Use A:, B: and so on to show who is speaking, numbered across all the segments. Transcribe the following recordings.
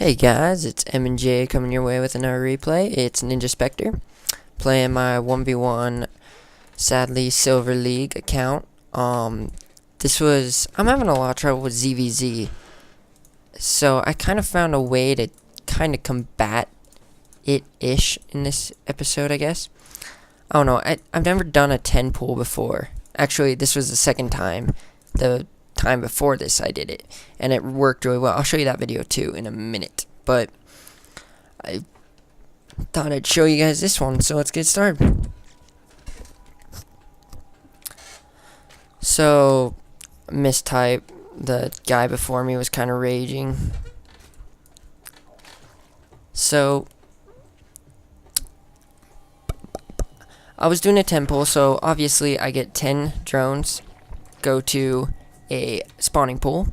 A: Hey guys, it's M&J coming your way with another replay. It's Ninja Spectre playing my 1v1 sadly Silver League account. I'm having a lot of trouble with ZVZ. So I kind of found a way to kind of combat it-ish in this episode, I guess. I don't know, I've never done a 10 pull before. Actually, this was the second time. The time before this I did it, and it worked really well. I'll show you that video too in a minute, but I thought I'd show you guys this one, so let's get started. So, mistype, the guy before me was kind of raging. So, I was doing a 10 pull, so obviously I get 10 drones, go to a spawning pool.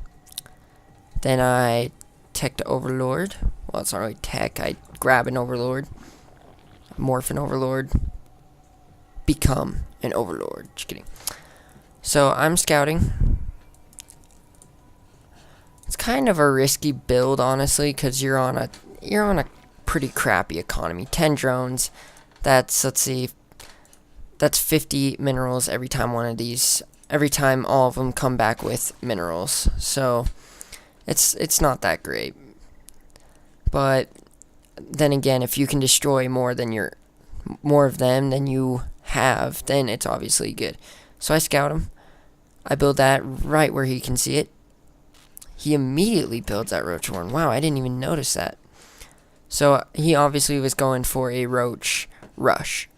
A: Then I tech to overlord. Well, it's not really tech. I grab an overlord, morph an overlord, become an overlord. Just kidding. So I'm scouting. It's kind of a risky build, honestly, because you're on a pretty crappy economy. 10 drones. That's, let's see, that's 50 minerals every time every time all of them come back with minerals. So it's not that great. But then again, if you can destroy more of them than you have, then it's obviously good. So I scout him. I build that right where he can see it. He immediately builds that roach horn. Wow, I didn't even notice that. So he obviously was going for a roach rush.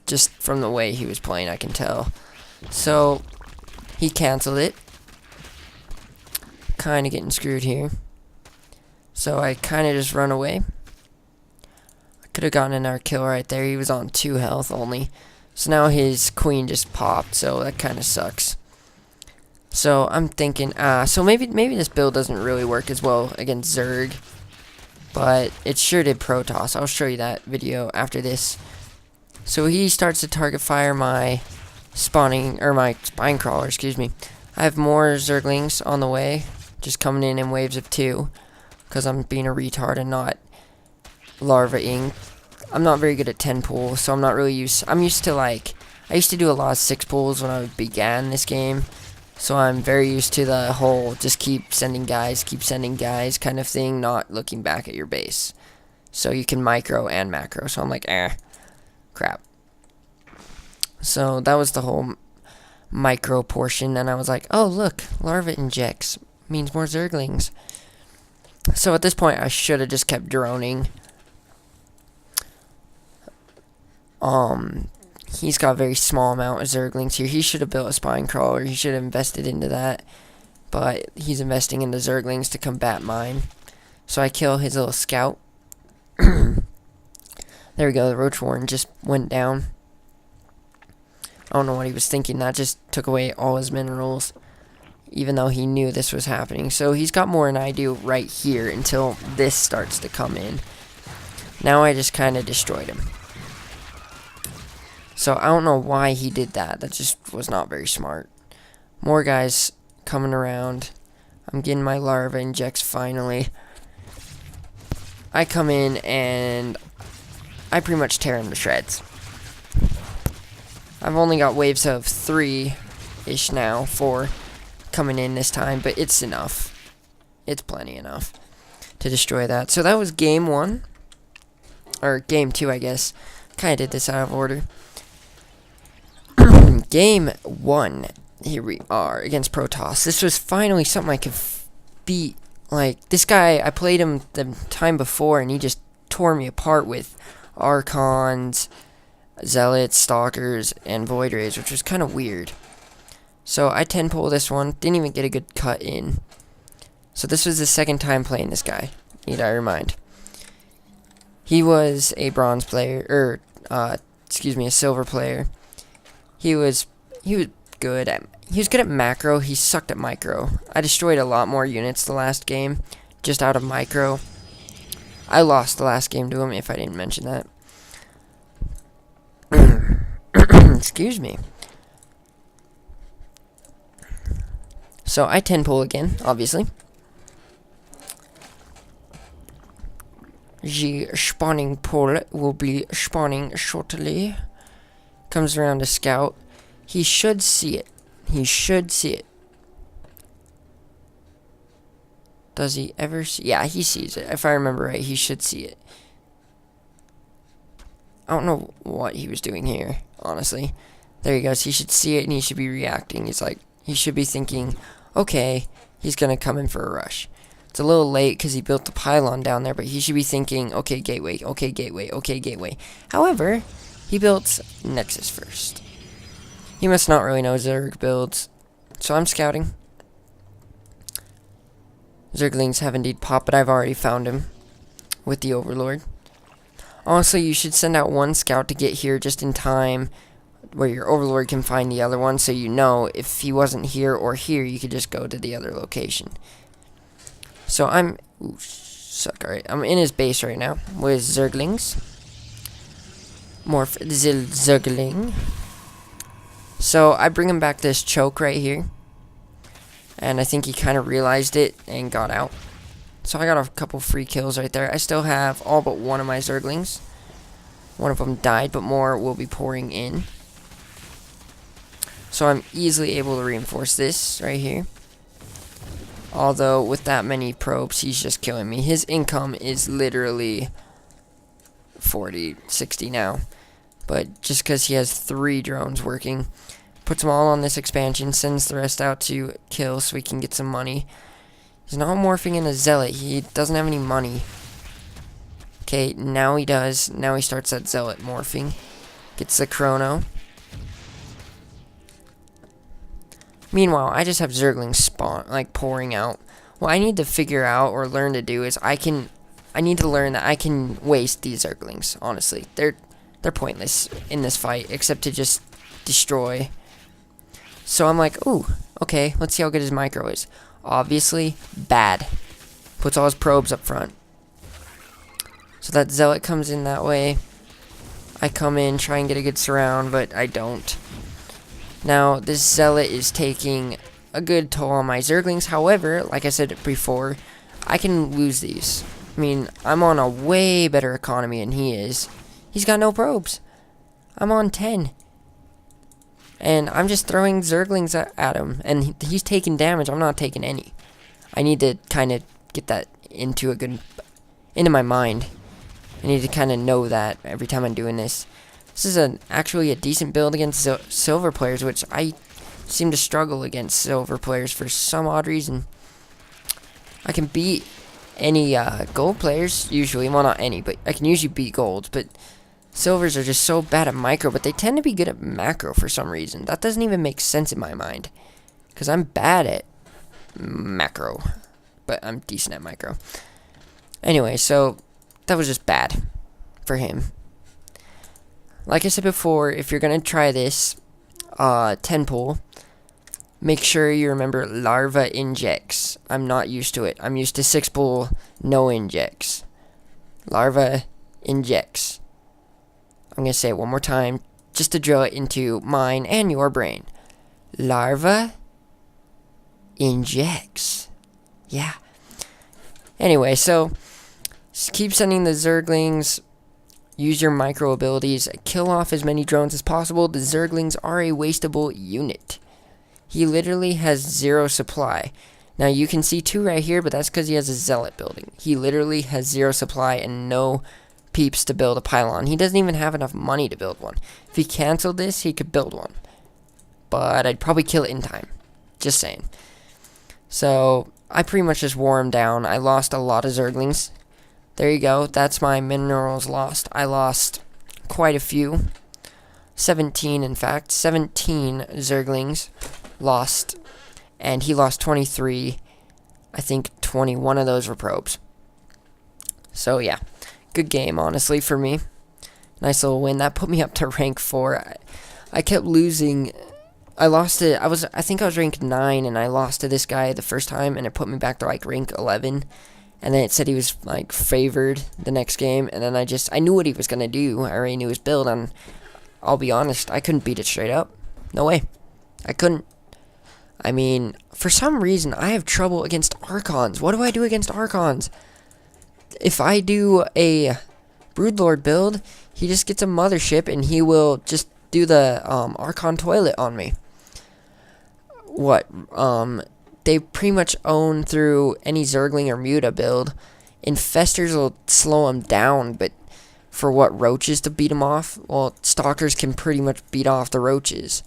A: Just from the way he was playing, I can tell. So, he canceled it. Kind of getting screwed here. So, I kind of just run away. I could have gotten another kill right there. He was on 2 health only. So, now his queen just popped. So, that kind of sucks. So, I'm thinking, so maybe this build doesn't really work as well against Zerg. But it sure did Protoss. I'll show you that video after this. So, he starts to target fire my spine crawler, excuse me. I have more zerglings on the way, just coming in waves of 2, because I'm being a retard and not larvaing. I'm not very good at 10 pulls, so I'm not really I'm used to I used to do a lot of 6 pulls when I began this game, so I'm very used to the whole just keep sending guys kind of thing, not looking back at your base. So you can micro and macro, so I'm like, crap. So that was the whole micro portion, and I was like, oh look, larva injects means more zerglings. So at this point I should have just kept droning. He's got a very small amount of zerglings here. He should have built a spine crawler. He should have invested into that, but he's investing into zerglings to combat mine. So I kill his little scout. There we go, the roach warren just went down. I don't know what he was thinking. That just took away all his minerals, even though he knew this was happening. So he's got more than I do right here until this starts to come in. Now I just kind of destroyed him. So I don't know why he did that. That just was not very smart. More guys coming around. I'm getting my larva injects finally. I come in and I pretty much tear him to shreds. I've only got waves of 3-ish now, 4 coming in this time, but it's enough. It's plenty enough to destroy that. So that was game 1. Or game 2, I guess. Kind of did this out of order. Game 1. Here we are against Protoss. This was finally something I could beat. Like, this guy, I played him the time before, and he just tore me apart with Archons, Zealots, Stalkers, and Void Rays, which was kind of weird. So I 10 pull this one, didn't even get a good cut in. So this was the second time playing this guy, need I remind. He was a bronze player, a silver player. He was good at macro, he sucked at micro. I destroyed a lot more units the last game, just out of micro. I lost the last game to him, if I didn't mention that. Excuse me. So I 10 pull again, obviously. The spawning pool will be spawning shortly. Comes around to scout. He should see it. He should see it. Does he ever see? Yeah, he sees it. If I remember right, he should see it. I don't know what he was doing here, honestly. There he goes. He should see it and he should be reacting. He should be thinking, okay, he's going to come in for a rush. It's a little late because he built the pylon down there, but he should be thinking, okay, gateway, okay, gateway, okay, gateway. However, he built Nexus first. He must not really know Zerg builds. So I'm scouting. Zerglings have indeed popped, but I've already found him with the Overlord. Honestly, you should send out one scout to get here just in time where your Overlord can find the other one, so you know if he wasn't here or here, you could just go to the other location. So I'm... Ooh, suck. Alright, I'm in his base right now with Zerglings. Morph Zergling. So I bring him back this choke right here. And I think he kind of realized it and got out. So I got a couple free kills right there. I still have all but one of my Zerglings. One of them died, but more will be pouring in. So I'm easily able to reinforce this right here. Although with that many probes, he's just killing me. His income is literally 40, 60 now. But just because he has 3 drones working, puts them all on this expansion, sends the rest out to kill so we can get some money. He's not morphing in a zealot. He doesn't have any money. Okay, now he does. Now he starts that zealot morphing. Gets the chrono. Meanwhile, I just have Zerglings spawn, like, pouring out. What I need to figure out or learn to do is I need to learn that I can waste these Zerglings, honestly. They're pointless in this fight, except to just destroy. So I'm like, ooh, okay, let's see how good his micro is. Obviously, bad. Puts all his probes up front. So that zealot comes in that way. I come in, try and get a good surround, but I don't. Now, this zealot is taking a good toll on my Zerglings. However, like I said before, I can lose these. I mean, I'm on a way better economy than he is. He's got no probes. I'm on 10. And I'm just throwing Zerglings at him. And he's taking damage. I'm not taking any. I need to kind of get that into my mind. I need to kind of know that every time I'm doing this. This is actually a decent build against silver players, which I seem to struggle against silver players for some odd reason. I can beat any gold players, usually. Well, not any, but I can usually beat golds. But silvers are just so bad at micro, but they tend to be good at macro for some reason. That doesn't even make sense in my mind. Because I'm bad at macro, but I'm decent at micro. Anyway, so that was just bad for him. Like I said before, if you're going to try this 10 pull, make sure you remember larva injects. I'm not used to it. I'm used to 6 pull, no injects. Larva injects. I'm going to say it one more time just to drill it into mine and your brain. Larva injects. Yeah. Anyway, so just keep sending the Zerglings. Use your micro abilities. Kill off as many drones as possible. The Zerglings are a wasteable unit. He literally has 0 supply. Now you can see 2 right here, but that's because he has a zealot building. He literally has 0 supply and no peeps to build a pylon. He doesn't even have enough money to build one. If he canceled this, he could build one. But I'd probably kill it in time. Just saying. So I pretty much just wore him down. I lost a lot of Zerglings. There you go. That's my minerals lost. I lost quite a few. 17, in fact. 17 Zerglings lost. And he lost 23. I think 21 of those were probes. So, yeah. Good game, honestly, for me. Nice little win. That put me up to rank 4. I kept losing. I lost to... I think I was rank 9, and I lost to this guy the first time, and it put me back to, like, rank 11. And then it said he was, like, favored the next game. And then I knew what he was going to do. I already knew his build. And I'll be honest, I couldn't beat it straight up. No way. I couldn't. I mean, for some reason, I have trouble against Archons. What do I do against Archons? if I do a Broodlord build, he just gets a mothership and he will just do the Archon toilet on me. What? They pretty much own through any Zergling or Muta build. Infestors will slow him down, but for what, roaches to beat him off? Well, Stalkers can pretty much beat off the roaches.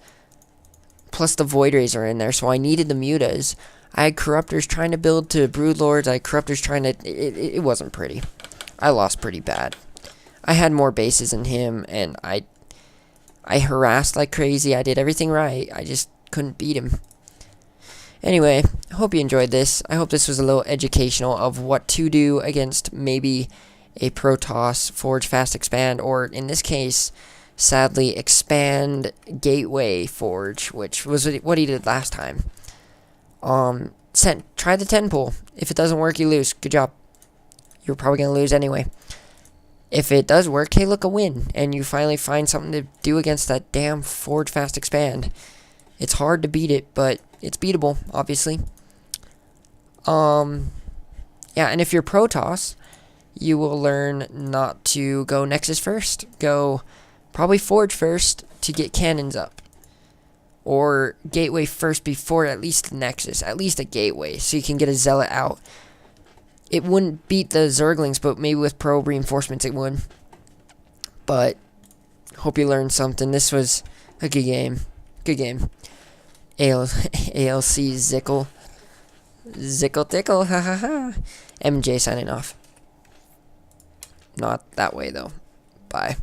A: Plus the Void Rays are in there, so I needed the Mutas. I had Corruptors trying to build to Broodlords. I had Corruptors trying to... It wasn't pretty. I lost pretty bad. I had more bases than him, and I harassed like crazy. I did everything right. I just couldn't beat him. Anyway, I hope you enjoyed this. I hope this was a little educational of what to do against maybe a Protoss, Forge, Fast Expand, or in this case, sadly, Expand, Gateway, Forge, which was what he did last time. Try the 10 pull. If it doesn't work, you lose. Good job. You're probably going to lose anyway. If it does work, hey, look, a win. And you finally find something to do against that damn Forge, Fast Expand. It's hard to beat it, but it's beatable, obviously. Yeah, and if you're Protoss, you will learn not to go Nexus first. Go probably Forge first to get cannons up. Or Gateway first before at least the Nexus. At least a Gateway, so you can get a Zealot out. It wouldn't beat the Zerglings, but maybe with probe reinforcements it would. But, hope you learned something. This was a good game. Good game. ALC Zickle. Zickle tickle, ha ha ha. MJ signing off. Not that way, though. Bye.